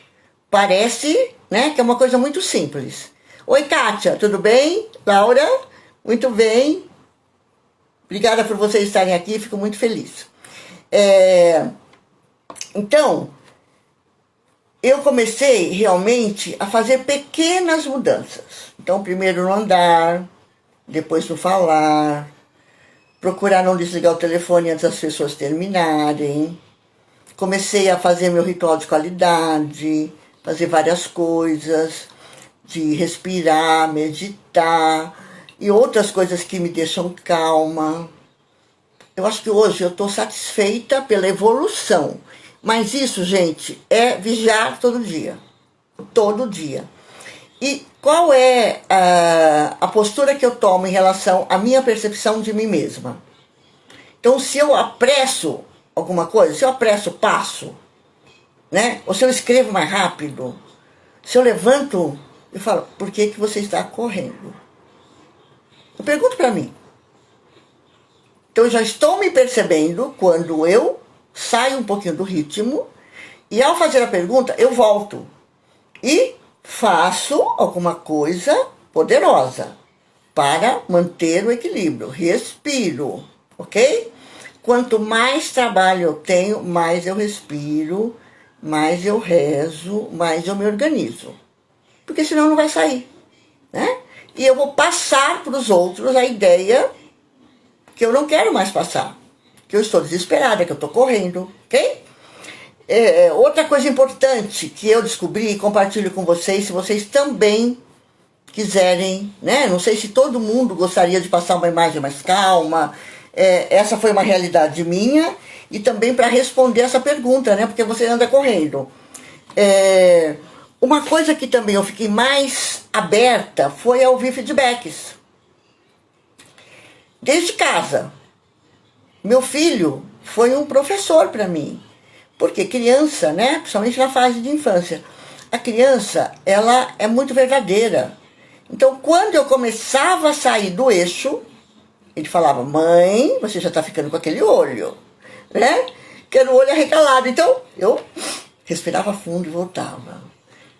parece, né, que é uma coisa muito simples. Oi, Kátia, tudo bem? Laura, muito bem. Obrigada por vocês estarem aqui, fico muito feliz. Então, eu comecei realmente a fazer pequenas mudanças. Então, primeiro no andar, depois no falar, procurar não desligar o telefone antes das pessoas terminarem. Comecei a fazer meu ritual de qualidade, fazer várias coisas, de respirar, meditar e outras coisas que me deixam calma. Eu acho que hoje eu estou satisfeita pela evolução. Mas isso, gente, é vigiar todo dia. Todo dia. E qual é a postura que eu tomo em relação à minha percepção de mim mesma? Então, se eu apresso alguma coisa, se eu apresso o passo, né? Ou se eu escrevo mais rápido, se eu levanto, eu falo, por que você está correndo? Eu pergunto para mim. Então, eu já estou me percebendo quando eu saio um pouquinho do ritmo e, ao fazer a pergunta, eu volto e faço alguma coisa poderosa para manter o equilíbrio. Respiro, ok? Quanto mais trabalho eu tenho, mais eu respiro, mais eu rezo, mais eu me organizo. Porque senão não vai sair, né? E eu vou passar para os outros a ideia que eu não quero mais passar, que eu estou desesperada, que eu estou correndo, ok? Outra coisa importante que eu descobri e compartilho com vocês, se vocês também quiserem, né? Não sei se todo mundo gostaria de passar uma imagem mais calma. Essa foi uma realidade minha, e também para responder essa pergunta, né? Porque você anda correndo. Uma coisa que também eu fiquei mais aberta foi a ouvir feedbacks. Desde casa. Meu filho foi um professor para mim. Porque criança, né, principalmente na fase de infância, a criança, ela é muito verdadeira. Então, quando eu começava a sair do eixo, ele falava, mãe, você já está ficando com aquele olho, né? Que era o olho arregalado. Então, eu respirava fundo e voltava.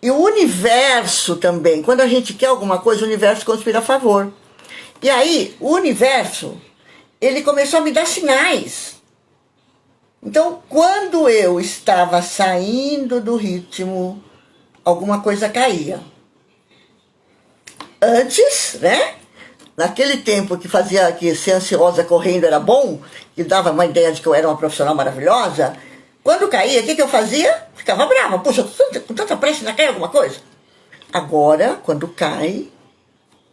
E o universo também, quando a gente quer alguma coisa, o universo conspira a favor. E aí, o universo, ele começou a me dar sinais. Então, quando eu estava saindo do ritmo, alguma coisa caía. Antes, né? Naquele tempo que fazia que ser ansiosa correndo era bom, que dava uma ideia de que eu era uma profissional maravilhosa, quando caía, o que eu fazia? Ficava brava. Puxa, com tanta pressa ainda cai alguma coisa. Agora, quando cai,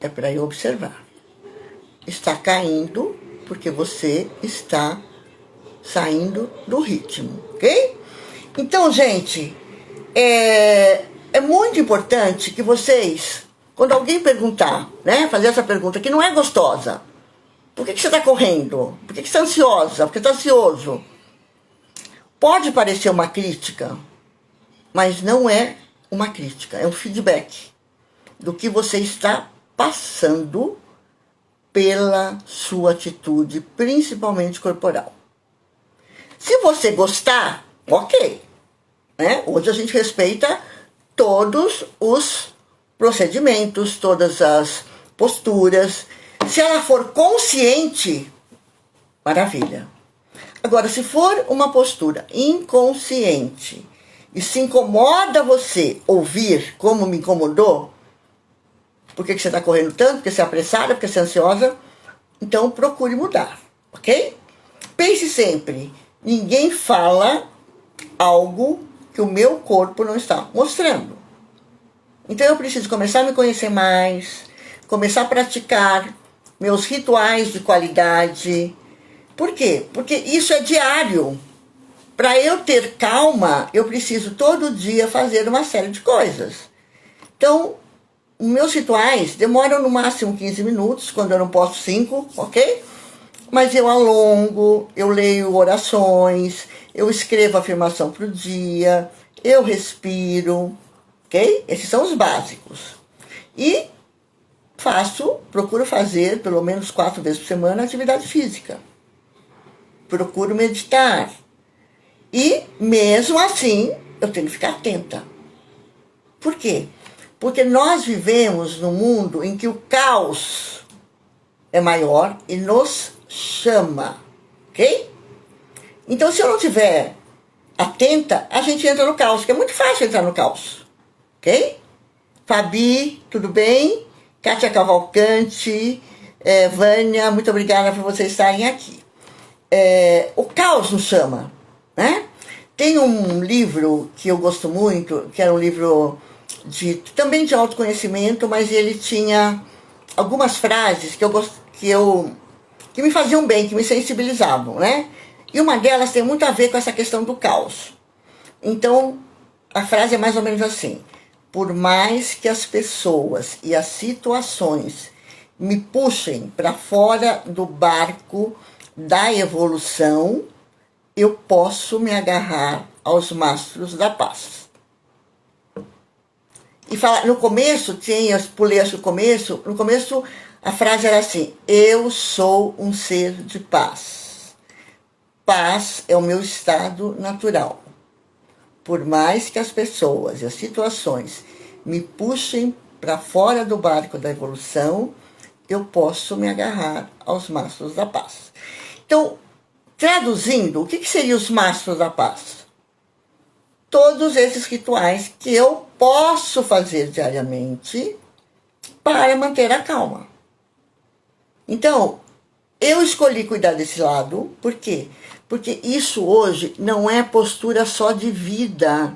é para eu observar. Está caindo porque você está saindo do ritmo, ok? Então, gente, é muito importante que vocês, quando alguém perguntar, né, fazer essa pergunta que não é gostosa, por que você está correndo? Por que você está ansiosa? Por que está ansioso? Pode parecer uma crítica, mas não é uma crítica, é um feedback do que você está passando pela sua atitude, principalmente corporal. Se você gostar, ok. Né? Hoje a gente respeita todos os procedimentos, todas as posturas. Se ela for consciente, maravilha. Agora, se for uma postura inconsciente e se incomoda você ouvir como me incomodou, por que você está correndo tanto? Porque você é apressada, porque você é ansiosa? Então, procure mudar, ok? Pense sempre, ninguém fala algo que o meu corpo não está mostrando. Então, eu preciso começar a me conhecer mais, começar a praticar meus rituais de qualidade. Por quê? Porque isso é diário. Para eu ter calma, eu preciso todo dia fazer uma série de coisas. Então, os meus rituais demoram no máximo 15 minutos, quando eu não posso 5, ok? Mas eu alongo, eu leio orações, eu escrevo afirmação para o dia, eu respiro, ok? Esses são os básicos. E procuro fazer pelo menos 4 vezes por semana atividade física. Procuro meditar. E mesmo assim, eu tenho que ficar atenta. Por quê? Porque nós vivemos num mundo em que o caos é maior e nos chama, ok? Então, se eu não estiver atenta, a gente entra no caos, que é muito fácil entrar no caos, ok? Fabi, tudo bem? Kátia Cavalcante, Vânia, muito obrigada por vocês estarem aqui. O caos nos chama, né? Tem um livro que eu gosto muito, que era um livro também de autoconhecimento, mas ele tinha algumas frases que me faziam bem, que me sensibilizavam, né? E uma delas tem muito a ver com essa questão do caos. Então, a frase é mais ou menos assim: por mais que as pessoas e as situações me puxem para fora do barco da evolução, eu posso me agarrar aos mastros da paz. E no começo, eu pulei o começo, no começo a frase era assim: eu sou um ser de paz. Paz é o meu estado natural. Por mais que as pessoas e as situações me puxem para fora do barco da evolução, eu posso me agarrar aos mastros da paz. Então, traduzindo, o que seriam os mastros da paz? Todos esses rituais que eu posso fazer diariamente para manter a calma. Então, eu escolhi cuidar desse lado, por quê? Porque isso hoje não é postura só de vida,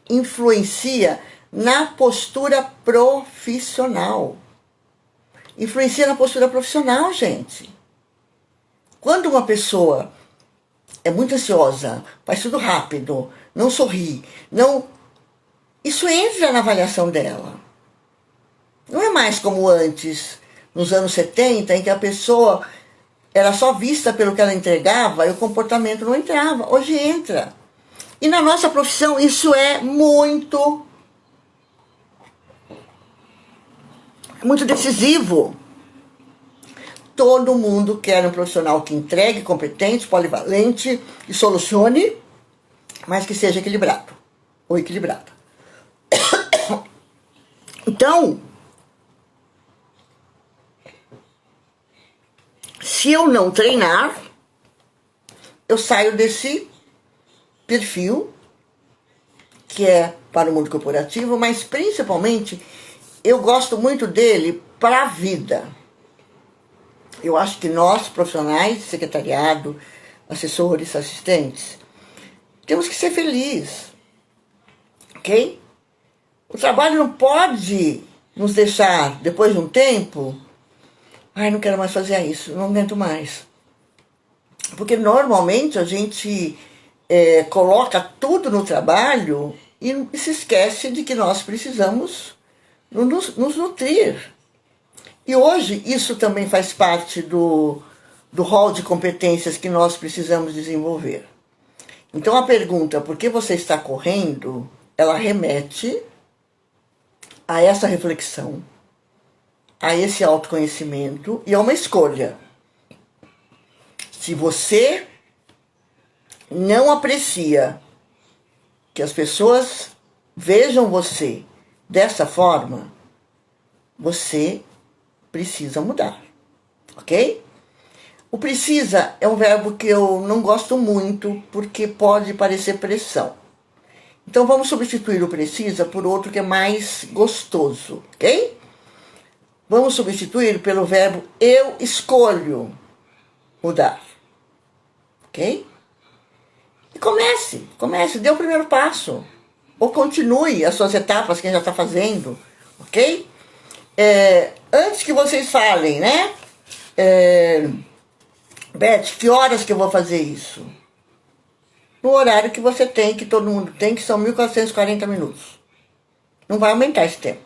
influencia na postura profissional. Influencia na postura profissional, gente. Quando uma pessoa é muito ansiosa, faz tudo rápido, não sorri, isso entra na avaliação dela. Não é mais como antes, nos anos 70, em que a pessoa era só vista pelo que ela entregava e o comportamento não entrava. Hoje entra. E na nossa profissão isso é muito decisivo. Todo mundo quer um profissional que entregue, competente, polivalente e solucione, mas que seja equilibrado ou equilibrada. Então, se eu não treinar, eu saio desse perfil que é para o mundo corporativo, mas principalmente eu gosto muito dele para a vida. Eu acho que nós, profissionais de secretariado, assessores, assistentes, temos que ser felizes, ok? O trabalho não pode nos deixar, depois de um tempo, ai, não quero mais fazer isso, não aguento mais. Porque normalmente a gente coloca tudo no trabalho e se esquece de que nós precisamos nos nutrir. E hoje isso também faz parte do rol de competências que nós precisamos desenvolver. Então a pergunta, por que você está correndo, ela remete a essa reflexão, a esse autoconhecimento e a uma escolha. Se você não aprecia que as pessoas vejam você dessa forma, você precisa mudar, ok? O precisa é um verbo que eu não gosto muito porque pode parecer pressão. Então vamos substituir o precisa por outro que é mais gostoso, ok? Vamos substituir pelo verbo eu escolho mudar, ok? E comece, dê o primeiro passo. Ou continue as suas etapas que já está fazendo, ok? Antes que vocês falem, né? Beth, que horas que eu vou fazer isso? No horário que você tem, que todo mundo tem, que são 1440 minutos. Não vai aumentar esse tempo.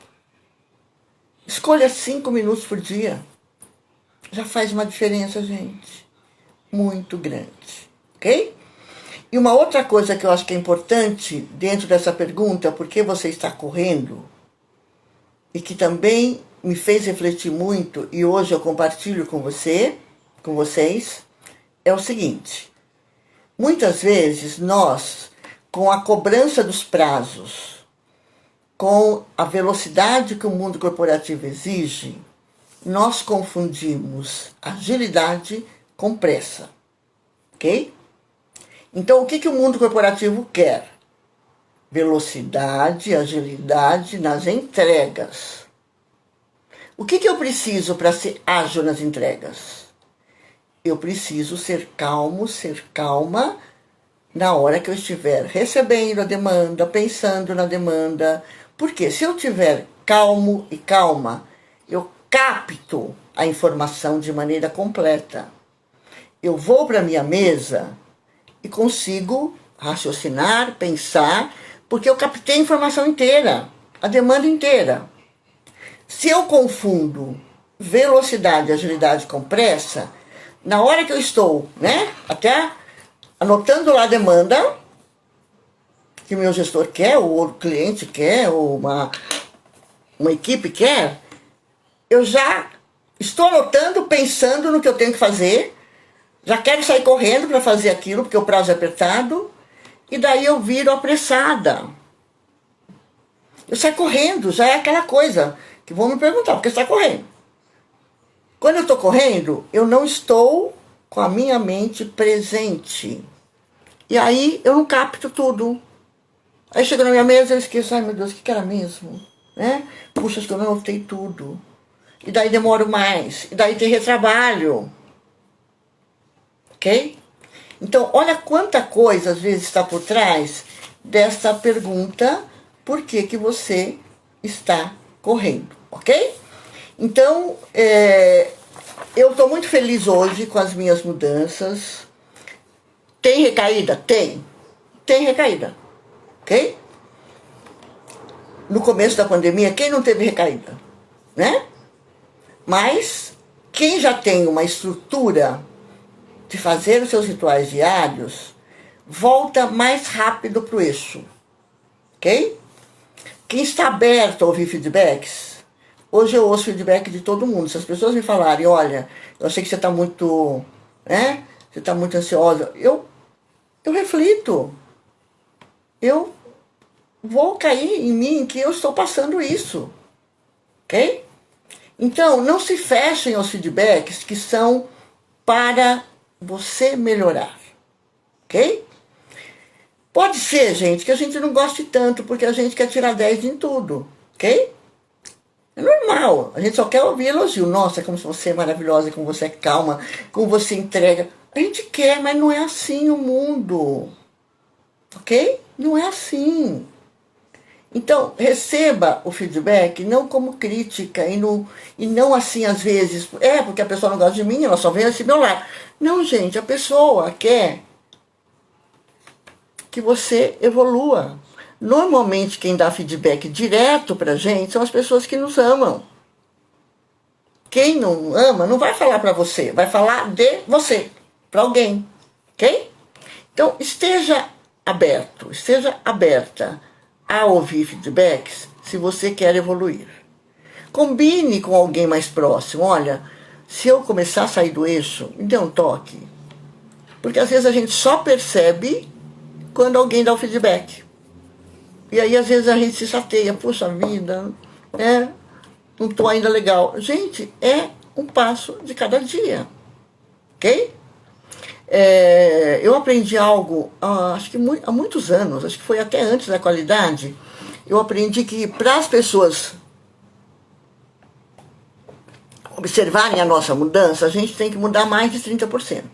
Escolha 5 minutos por dia. Já faz uma diferença, gente. Muito grande. Ok? E uma outra coisa que eu acho que é importante dentro dessa pergunta, por que você está correndo, e que também me fez refletir muito, e hoje eu compartilho com vocês, é o seguinte. Muitas vezes nós, com a cobrança dos prazos, com a velocidade que o mundo corporativo exige, nós confundimos agilidade com pressa, ok? Então, o que o mundo corporativo quer? Velocidade, agilidade nas entregas. O que eu preciso para ser ágil nas entregas? Eu preciso ser calmo, ser calma na hora que eu estiver recebendo a demanda, pensando na demanda. Porque se eu estiver calmo e calma, eu capto a informação de maneira completa. Eu vou para a minha mesa e consigo raciocinar, pensar, porque eu captei a informação inteira, a demanda inteira. Se eu confundo velocidade e agilidade com pressa, na hora que eu estou, né, até anotando lá a demanda que o meu gestor quer, ou o cliente quer, ou uma equipe quer, eu já estou anotando, pensando no que eu tenho que fazer, já quero sair correndo para fazer aquilo, porque o prazo é apertado, e daí eu viro apressada. Eu saio correndo, já é aquela coisa que vão me perguntar, por que você está correndo? Quando eu estou correndo, eu não estou com a minha mente presente. E aí eu não capto tudo. Aí chega na minha mesa e eu esqueço, ai meu Deus, o que era mesmo? Né? Puxa, acho que eu não anotei tudo. E daí demoro mais. E daí tem retrabalho. Ok? Então, olha quanta coisa às vezes está por trás dessa pergunta, por que você está correndo, ok? Então, eu estou muito feliz hoje com as minhas mudanças. Tem recaída? Tem. Tem recaída, ok? No começo da pandemia, quem não teve recaída? Né? Mas, quem já tem uma estrutura de fazer os seus rituais diários, volta mais rápido para o eixo, ok? Quem está aberto a ouvir feedbacks, hoje eu ouço feedback de todo mundo. Se as pessoas me falarem, olha, eu sei que você está muito, né? Você está muito ansiosa, eu reflito. Eu vou cair em mim que eu estou passando isso, ok? Então, não se fechem aos feedbacks que são para você melhorar, ok? Pode ser, gente, que a gente não goste tanto, porque a gente quer tirar 10 em tudo, ok? É normal, a gente só quer ouvir elogio. Nossa, como você é maravilhosa, como você é calma, como você entrega. A gente quer, mas não é assim o mundo, ok? Não é assim. Então, receba o feedback não como crítica e não assim às vezes, porque a pessoa não gosta de mim, ela só vem assim do meu lado. Não, gente, a pessoa quer que você evolua. Normalmente quem dá feedback direto pra gente são as pessoas que nos amam. Quem não ama não vai falar pra você, vai falar de você, pra alguém, ok? Então, esteja aberto, esteja aberta a ouvir feedbacks se você quer evoluir. Combine com alguém mais próximo. Olha, se eu começar a sair do eixo, me dê um toque. Porque às vezes a gente só percebe quando alguém dá o feedback. E aí às vezes a gente se chateia. Puxa vida, né? Não estou ainda legal. Gente, é um passo de cada dia. Ok? Eu aprendi algo, acho que há muitos anos, acho que foi até antes da qualidade. Eu aprendi que para as pessoas observarem a nossa mudança, a gente tem que mudar mais de 30%.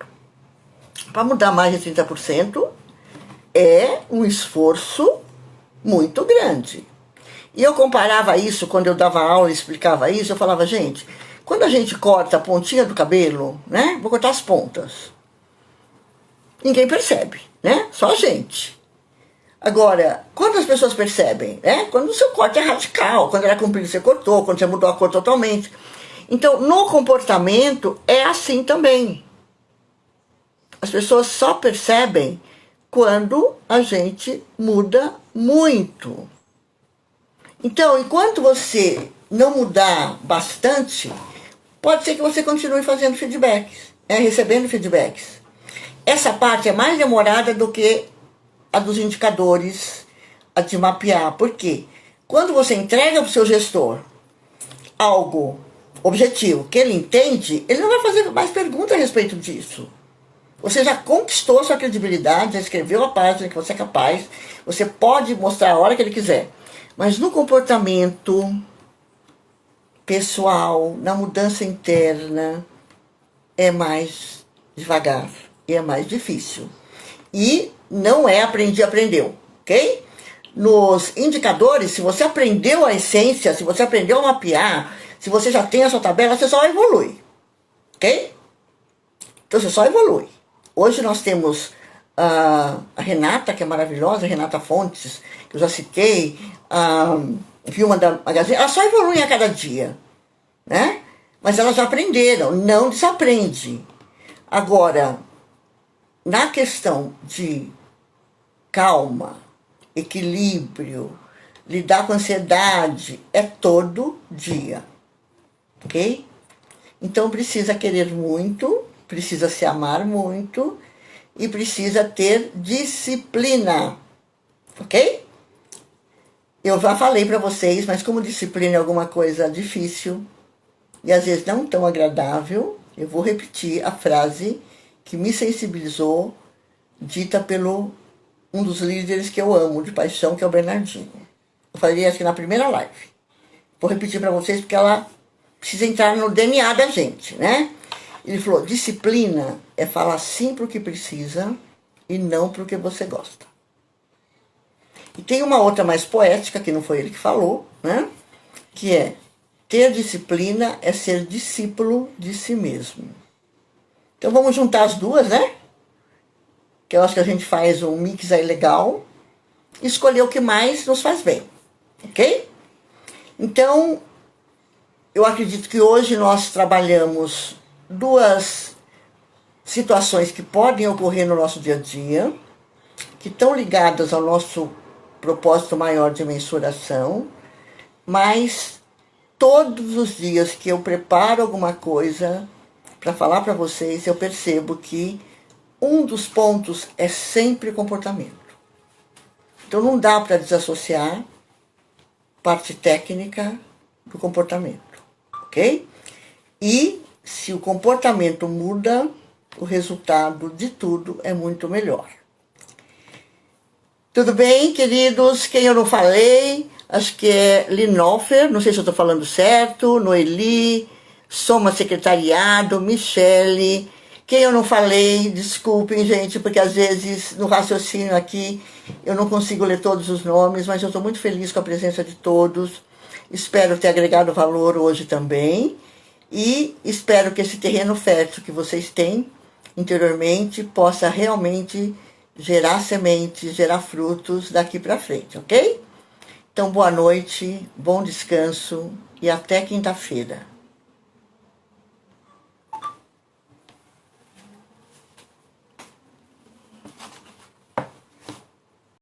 Para mudar mais de 30% é um esforço muito grande. E eu comparava isso, quando eu dava aula e explicava isso, eu falava, gente, quando a gente corta a pontinha do cabelo, né? Vou cortar as pontas. Ninguém percebe, né? Só a gente. Agora, quando as pessoas percebem, né? Quando o seu corte é radical, quando era comprido você cortou, quando você mudou a cor totalmente. Então, no comportamento é assim também. As pessoas só percebem quando a gente muda muito. Então, enquanto você não mudar bastante, pode ser que você continue fazendo feedbacks, recebendo feedbacks. Essa parte é mais demorada do que a dos indicadores, a de mapear. Por quê? Quando você entrega para o seu gestor algo objetivo que ele entende, ele não vai fazer mais perguntas a respeito disso. Você já conquistou sua credibilidade, já escreveu a página que você é capaz, você pode mostrar a hora que ele quiser. Mas no comportamento pessoal, na mudança interna, é mais devagar e é mais difícil. E não é aprendeu, ok? Nos indicadores, se você aprendeu a essência, se você aprendeu a mapear, se você já tem a sua tabela, você só evolui, ok? Então você só evolui. Hoje nós temos a Renata, que é maravilhosa, a Renata Fontes, que eu já citei, a Vilma da Magazine, elas só evoluem a cada dia, né? Mas elas já aprenderam, não desaprende. Agora, na questão de calma, equilíbrio, lidar com ansiedade, é todo dia, ok? Então precisa querer muito, precisa se amar muito e precisa ter disciplina, ok? Eu já falei para vocês, mas como disciplina é alguma coisa difícil e às vezes não tão agradável, eu vou repetir a frase que me sensibilizou, dita pelo um dos líderes que eu amo de paixão, que é o Bernardinho. Eu falei acho que na primeira live. Vou repetir para vocês porque ela precisa entrar no DNA da gente, né? Ele falou, disciplina é falar sim pro que precisa e não pro que você gosta. E tem uma outra mais poética, que não foi ele que falou, né? Que é, ter disciplina é ser discípulo de si mesmo. Então vamos juntar as duas, né? Que eu acho que a gente faz um mix aí legal. E escolher o que mais nos faz bem, ok? Então, eu acredito que hoje nós trabalhamos duas situações que podem ocorrer no nosso dia a dia. que estão ligadas ao nosso propósito maior de mensuração, mas todos os dias que eu preparo alguma coisa para falar para vocês, eu percebo que um dos pontos é sempre comportamento. Então não dá para desassociar parte técnica do comportamento, ok? E se o comportamento muda, o resultado de tudo é muito melhor. Tudo bem, queridos? Quem eu não falei, acho que é Linofer, não sei se eu estou falando certo, Noeli, Soma Secretariado, Michele. Quem eu não falei, desculpem, gente, porque às vezes no raciocínio aqui eu não consigo ler todos os nomes, mas eu estou muito feliz com a presença de todos. Espero ter agregado valor hoje também e espero que esse terreno fértil que vocês têm interiormente possa realmente gerar sementes, gerar frutos daqui para frente, ok? Então, boa noite, bom descanso e até quinta-feira.